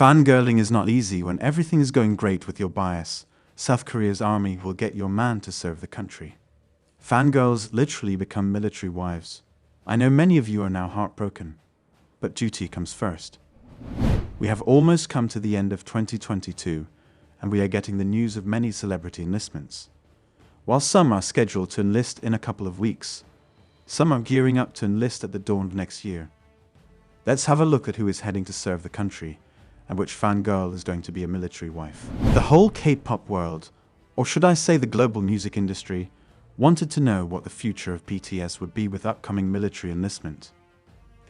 Fangirling is not easy when everything is going great with your bias. South Korea's army will get your man to serve the country. Fangirls literally become military wives. I know many of you are now heartbroken, but duty comes first. We have almost come to the end of 2022, and we are getting the news of many celebrity enlistments. While some are scheduled to enlist in a couple of weeks, some are gearing up to enlist at the dawn of next year. Let's have a look at who is heading to serve the country, and which fangirl is going to be a military wife. The whole K-pop world, or should I say the global music industry, wanted to know what the future of BTS would be with upcoming military enlistment.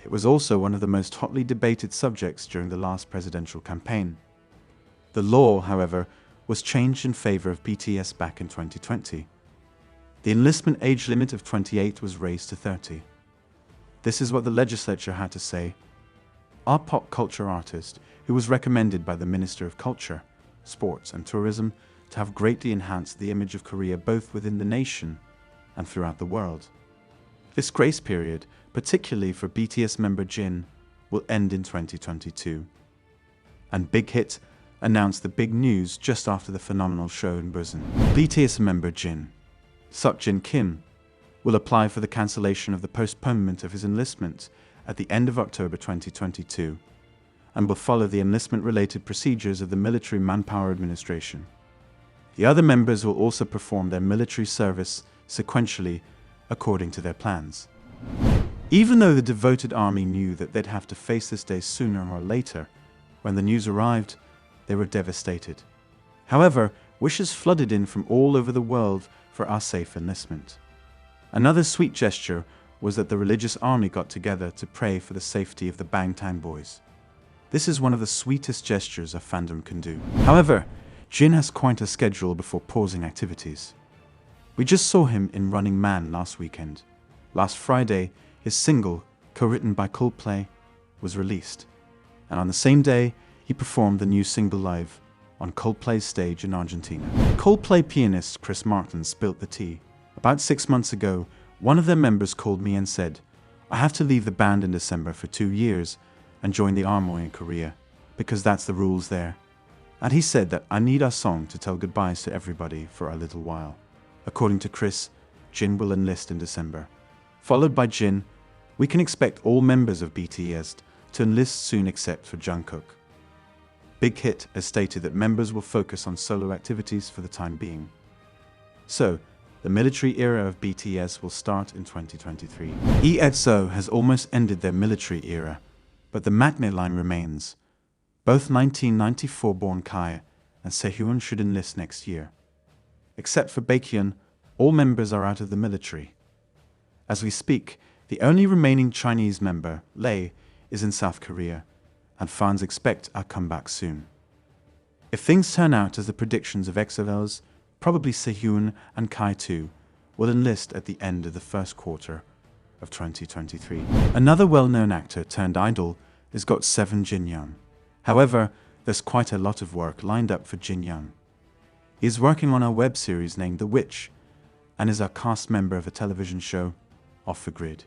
It was also one of the most hotly debated subjects during the last presidential campaign. The law, however, was changed in favor of BTS back in 2020. The enlistment age limit of 28 was raised to 30. This is what the legislature had to say. Our pop culture artist, who was recommended by the Minister of Culture, Sports and Tourism to have greatly enhanced the image of Korea both within the nation and throughout the world. This grace period, particularly for BTS member Jin, will end in 2022. And Big Hit announced the big news just after the phenomenal show in Busan. BTS member Jin, Seokjin Kim, will apply for the cancellation of the postponement of his enlistment at the end of October 2022 and will follow the enlistment-related procedures of the Military Manpower Administration. The other members will also perform their military service sequentially according to their plans. Even though the devoted army knew that they'd have to face this day sooner or later, when the news arrived, they were devastated. However, wishes flooded in from all over the world for our safe enlistment. Another sweet gesture was that the religious army got together to pray for the safety of the Bangtan boys. This is one of the sweetest gestures a fandom can do. However, Jin has quite a schedule before pausing activities. We just saw him in Running Man last weekend. Last Friday, his single, co-written by Coldplay, was released. And on the same day, he performed the new single live on Coldplay's stage in Argentina. Coldplay pianist Chris Martin spilled the tea. About 6 months ago, one of their members called me and said, "I have to leave the band in December for 2 years and join the army in Korea, because that's the rules there. And he said that I need our song to tell goodbyes to everybody for a little while." According to Chris, Jin will enlist in December. Followed by Jin, we can expect all members of BTS to enlist soon except for Jungkook. Big Hit has stated that members will focus on solo activities for the time being. So, the military era of BTS will start in 2023. EXO has almost ended their military era, but the magnet line remains. Both 1994-born Kai and Sehun should enlist next year. Except for Baekhyun, all members are out of the military. As we speak, the only remaining Chinese member, Lei, is in South Korea, and fans expect our comeback soon. If things turn out as the predictions of EXO-L's, probably Sehun and Kai too will enlist at the end of the first quarter of 2023. Another well-known actor turned idol is GOT7 Jin Young. However, there's quite a lot of work lined up for Jin Young. He is working on a web series named The Witch and is a cast member of a television show, Off the Grid.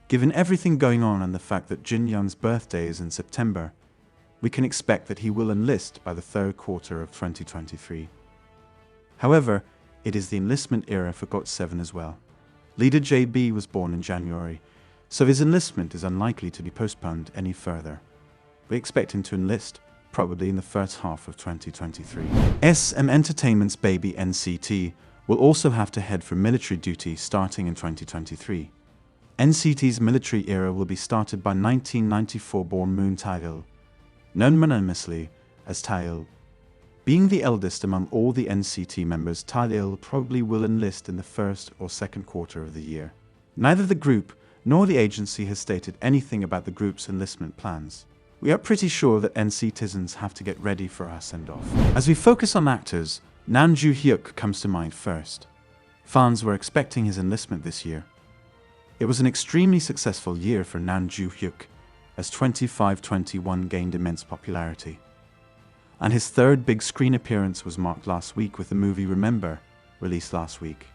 Given everything going on and the fact that Jin Young's birthday is in September, we can expect that he will enlist by the third quarter of 2023. However, it is the enlistment era for GOT7 as well. Leader JB was born in January, so his enlistment is unlikely to be postponed any further. We expect him to enlist probably in the first half of 2023. SM Entertainment's baby NCT will also have to head for military duty starting in 2023. NCT's military era will be started by 1994-born Moon Tae-il, known anonymously as Tae-il. Being the eldest among all the NCT members, Tae-il probably will enlist in the first or second quarter of the year. Neither the group nor the agency has stated anything about the group's enlistment plans. We are pretty sure that NCTizens have to get ready for our send-off. As we focus on actors, Nam Joo-hyuk comes to mind first. Fans were expecting his enlistment this year. It was an extremely successful year for Nam Joo-hyuk, as 25-21 gained immense popularity. And his third big screen appearance was marked last week with the movie Remember, released last week.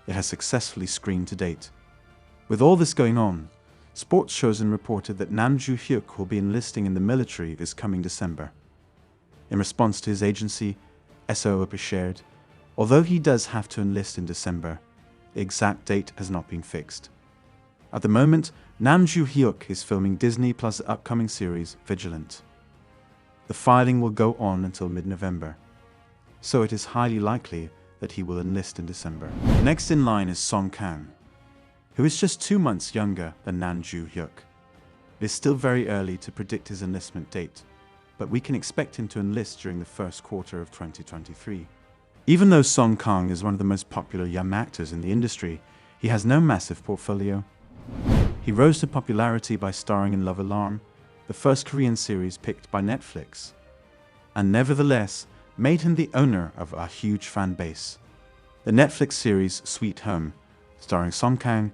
It has successfully screened to date. With all this going on, Sports Chosen reported that Nam Joo-hyuk will be enlisting in the military this coming December. In response to his agency, SOOP shared, although he does have to enlist in December, the exact date has not been fixed. At the moment, Nam Joo-hyuk is filming Disney Plus' upcoming series, Vigilant. The filing will go on until mid-November, so it is highly likely that he will enlist in December. Next in line is Song Kang, who is just 2 months younger than Nam Joo-hyuk. It is still very early to predict his enlistment date, but we can expect him to enlist during the first quarter of 2023. Even though Song Kang is one of the most popular young actors in the industry, he has no massive portfolio. He rose to popularity by starring in Love Alarm, the first Korean series picked by Netflix, and nevertheless made him the owner of a huge fan base. The Netflix series Sweet Home, starring Song Kang,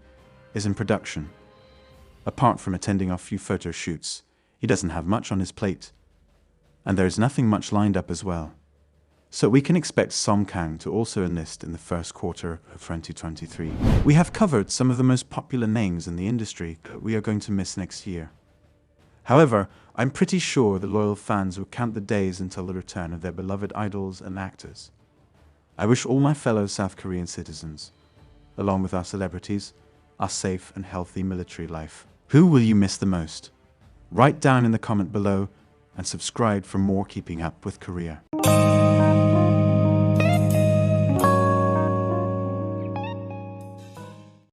is in production. Apart from attending a few photo shoots, he doesn't have much on his plate, and there is nothing much lined up as well. So we can expect Song Kang to also enlist in the first quarter of 2023. We have covered some of the most popular names in the industry that we are going to miss next year. However, I'm pretty sure that loyal fans will count the days until the return of their beloved idols and actors. I wish all my fellow South Korean citizens, along with our celebrities, a safe and healthy military life. Who will you miss the most? Write down in the comment below and subscribe for more Keeping Up with Korea.